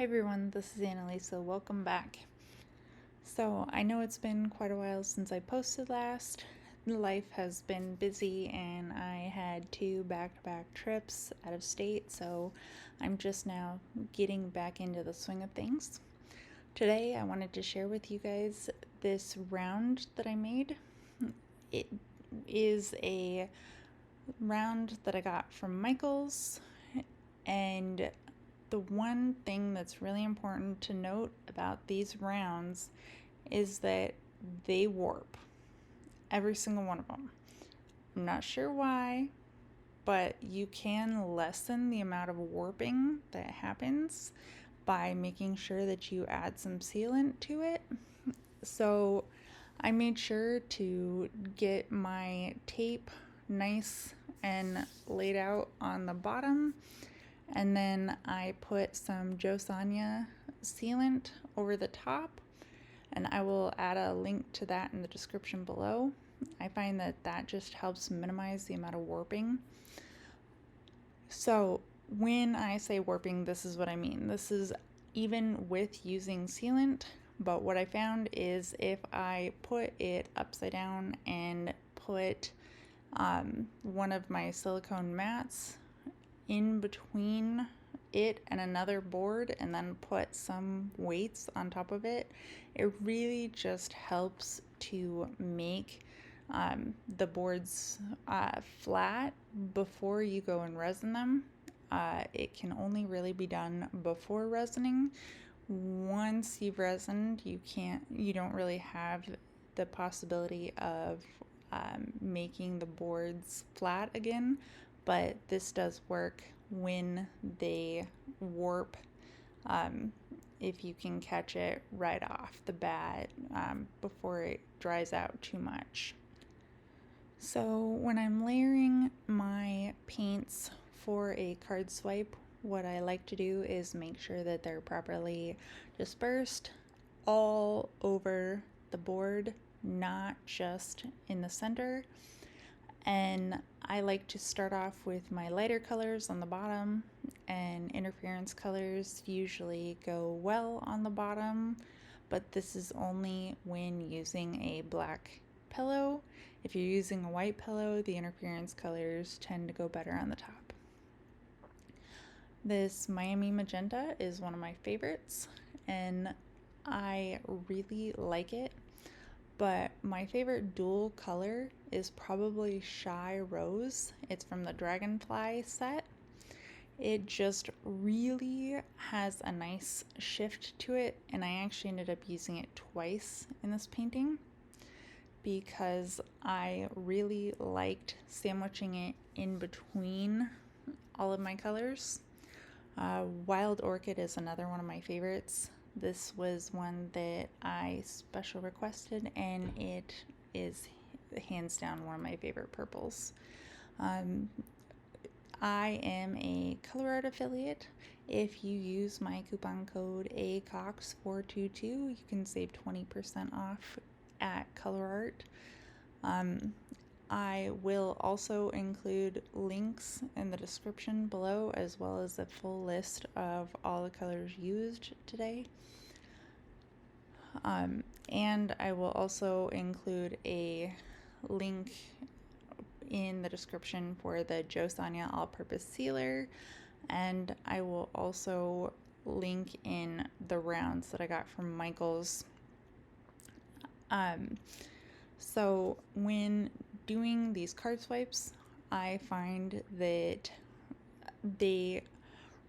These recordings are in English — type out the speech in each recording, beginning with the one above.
Hi everyone, this is Annalisa. Welcome back. So I know it's been quite a while since I posted last. Life has been busy and I had two back-to-back trips out of state, so I'm just now getting back into the swing of things. Today I wanted to share with you guys this round that I made. It is a round that I got from Michaels, and the one thing that's really important to note about these rounds is that they warp. Every single one of them. I'm not sure why, but you can lessen the amount of warping that happens by making sure that you add some sealant to it. So I made sure to get my tape nice and laid out on the bottom, and then I put some Sonja sealant over the top, and I will add a link to that in the description below. I find that that just helps minimize the amount of warping. So when I say warping, this is what I mean. This is even with using sealant, but what I found is if I put it upside down and put one of my silicone mats in between it and another board and then put some weights on top of it, it really just helps to make the boards flat before you go and resin them. It can only really be done before resining. Once you've resined, you don't really have the possibility of making the boards flat again, but this does work when they warp, if you can catch it right off the bat before it dries out too much. So when I'm layering my paints for a card swipe, what I like to do is make sure that they're properly dispersed all over the board, not just in the center. And I like to start off with my lighter colors on the bottom, and interference colors usually go well on the bottom, but this is only when using a black pillow. If you're using a white pillow, the interference colors tend to go better on the top. This Miami Magenta is one of my favorites, and I really like it. But my favorite dual color is probably Shy Rose. It's from the Dragonfly set. It just really has a nice shift to it, and I actually ended up using it twice in this painting because I really liked sandwiching it in between all of my colors. Wild Orchid is another one of my favorites. This was one that I special requested, and it is hands down one of my favorite purples. I am a ColourArte affiliate. If you use my coupon code ACOX422, you can save 20% off at ColourArte. I will also include links in the description below, as well as a full list of all the colors used today. And I will also include a link in the description for the Sonja all-purpose sealer, and I will also link in the rounds that I got from Michaels. So when doing these card swipes, I find that they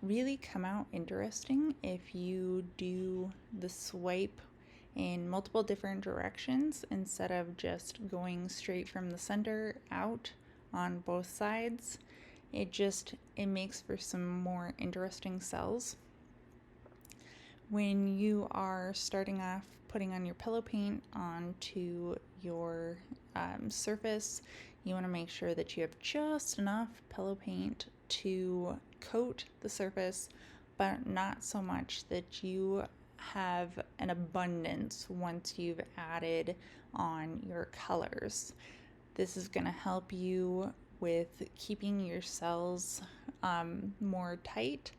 really come out interesting if you do the swipe in multiple different directions instead of just going straight from the center out on both sides. It makes for some more interesting cells. When you are starting off putting on your pillow paint onto your surface, you want to make sure that you have just enough pillow paint to coat the surface, but not so much that you have an abundance once you've added on your colors. This is going to help you with keeping your cells more tight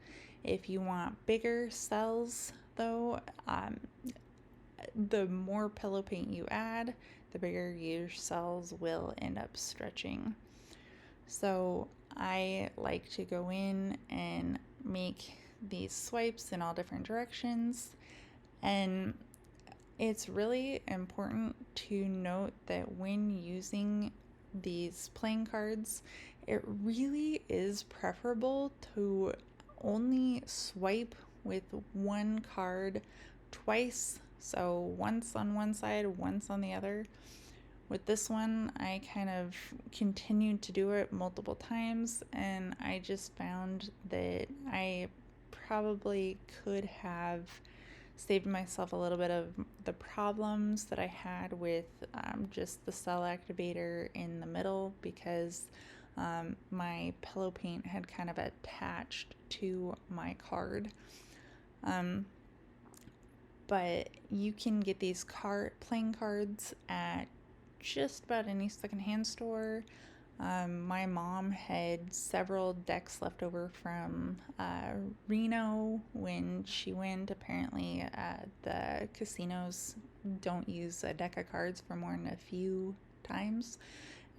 If you want bigger cells though, the more pillow paint you add, the bigger your cells will end up stretching. So I like to go in and make these swipes in all different directions, and it's really important to note that when using these playing cards, it really is preferable to only swipe with one card twice, so once on one side, once on the other. With this one, I kind of continued to do it multiple times, and I just found that I probably could have saved myself a little bit of the problems that I had with just the cell activator in the middle, because my pillow paint had kind of attached to my card. But you can get these playing cards at just about any secondhand store. My mom had several decks left over from Reno when she went. Apparently, the casinos don't use a deck of cards for more than a few times,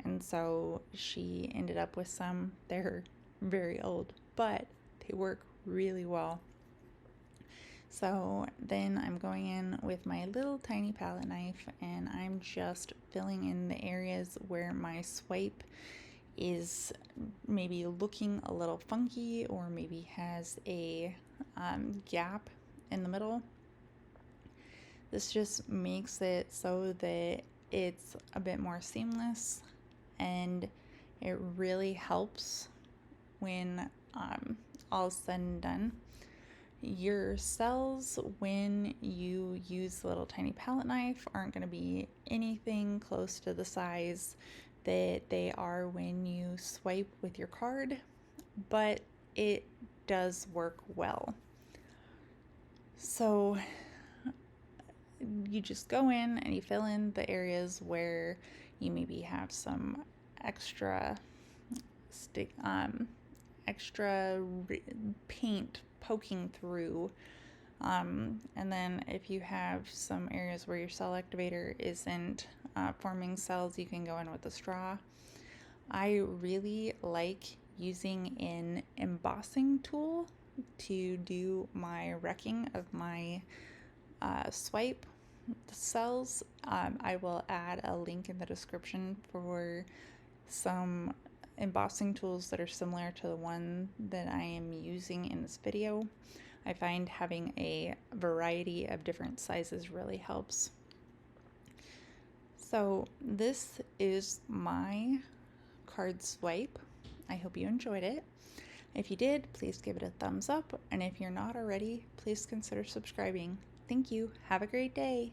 and so she ended up with some. They're very old, but they work really well. So then I'm going in with my little tiny palette knife, and I'm just filling in the areas where my swipe is maybe looking a little funky, or maybe has a gap in the middle. This just makes it so that it's a bit more seamless, and it really helps when all is said and done. Your cells, when you use the little tiny palette knife, aren't going to be anything close to the size that they are when you swipe with your card, but it does work well. So you just go in and you fill in the areas where you maybe have some extra paint poking through, and then if you have some areas where your cell activator isn't forming cells, you can go in with a straw. I really like using an embossing tool to do my wrecking of my swipe cells. I will add a link in the description for some embossing tools that are similar to the one that I am using in this video. I find having a variety of different sizes really helps. So this is my card swipe. I hope you enjoyed it. If you did, please give it a thumbs up, and if you're not already, please consider subscribing. Thank you. Have a great day.